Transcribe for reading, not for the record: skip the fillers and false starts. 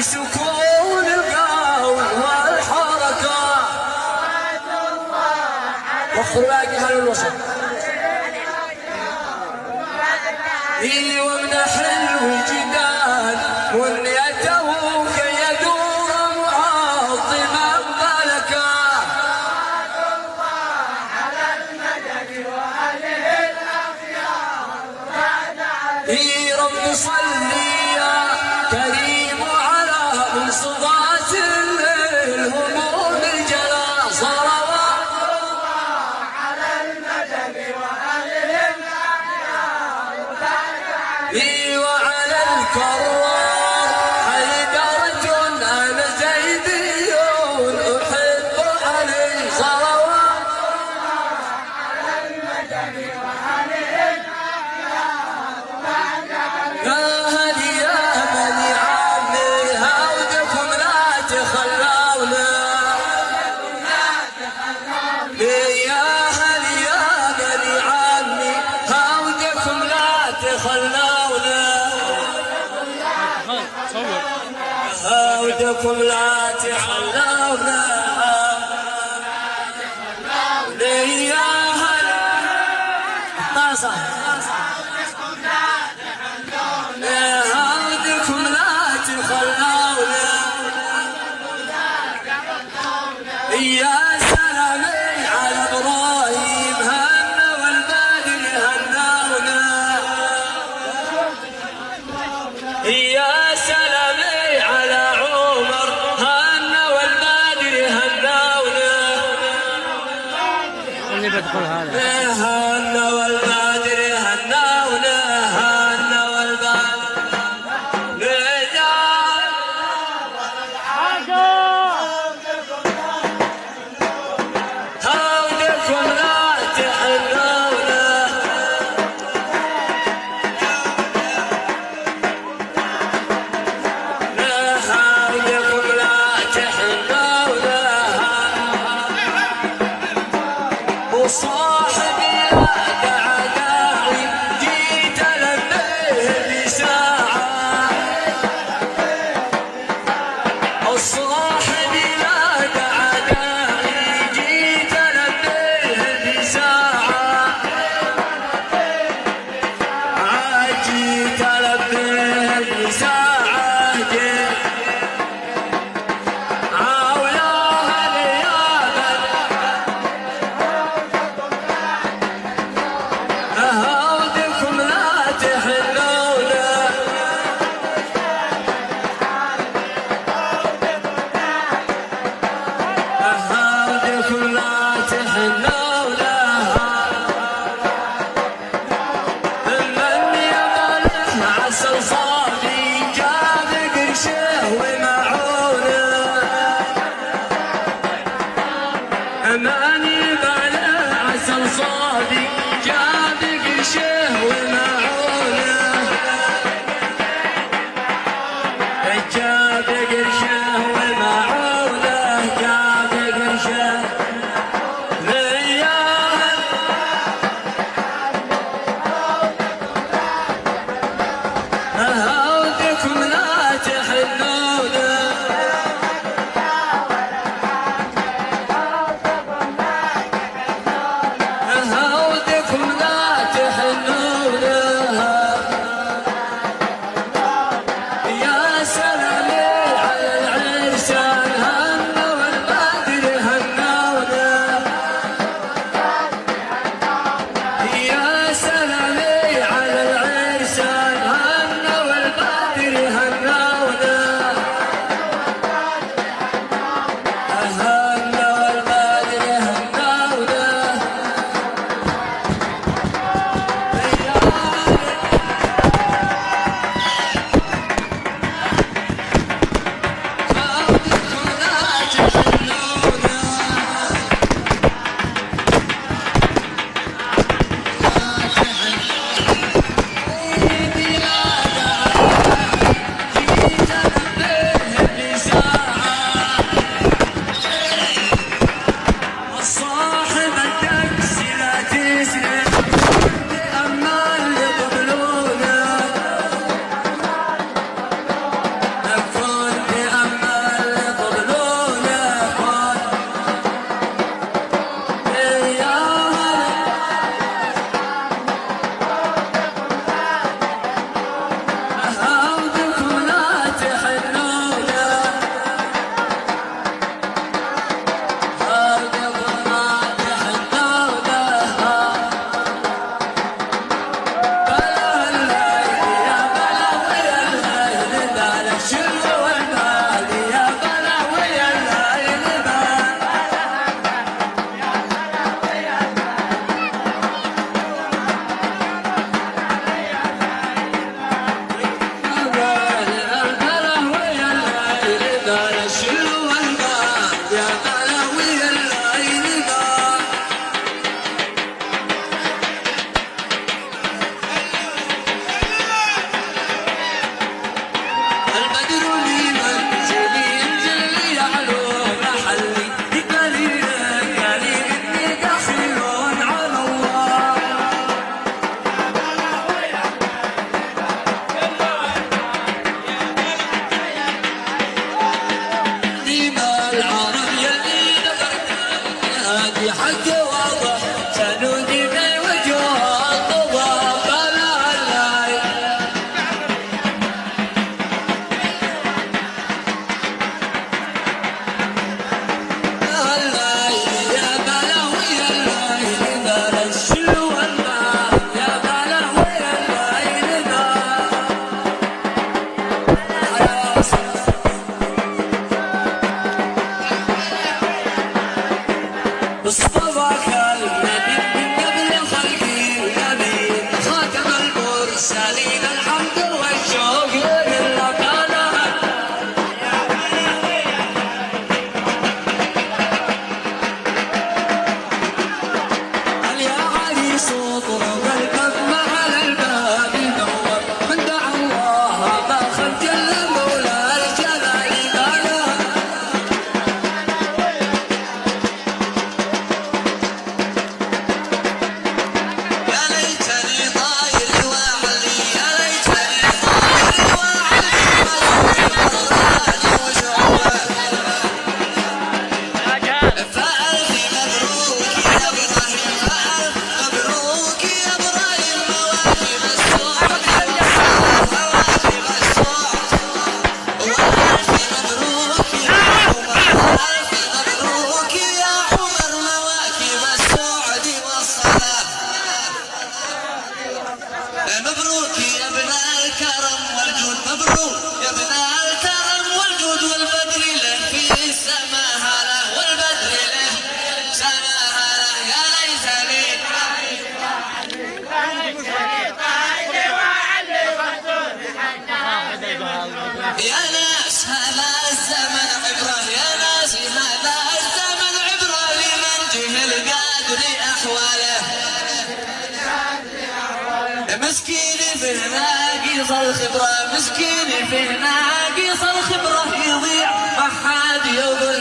سكون القول والحركة وفر باقي هل الوسط وامنح الوجدان منيته كي يدور معظما ملكا على المدد وأهله الأخيار رب صلي يا كريم صفات الهموم الجلا صلوات الله على المدد وأهله الأخيار وعلى الكرار حيدرة أنا زيدي أحب علي صلوات الله على المدد وأهله هودكم لا تخلونا يا هل طاسة هودكم لا تخلونا يا سلامي على ابراهيم هنا والبدر هنونا يا سلامي على عمر هنا والبدر هنونا اللي بدخل هذا هنا والبدر هنونا هنا والبدر اصطفاك النبي من قبل الخلق النبي خاتم المرسلين الحمد والشوق لله يا علي صوت قلبك مع الباب يدور من دعا الله ما خجل مولى الجلال يا ليتني طاير وعلي يا ليتني طاير وعلي مراني وشعوبه فألف مبروك يا ابراهيم فألف مبروك يا ابراهيم مواهب السعد مواهب السعد وألف مبروك يا عمر ألف مبروك يا عمر مواكب السعد والصلاة مبروك يا ابن الكرم والجود مبروك يا ابن الكرم والجود والبدر له في السماء هلا والبدر له سماء هلا يا ليتني يا ناس هذا الزمن عبره يا ناس هذا الزمن عبره لمن جهل قدر احواله مسكين فيه ناقص الخبره مسكين فيه ناقص الخبره يضيع ما حد يظل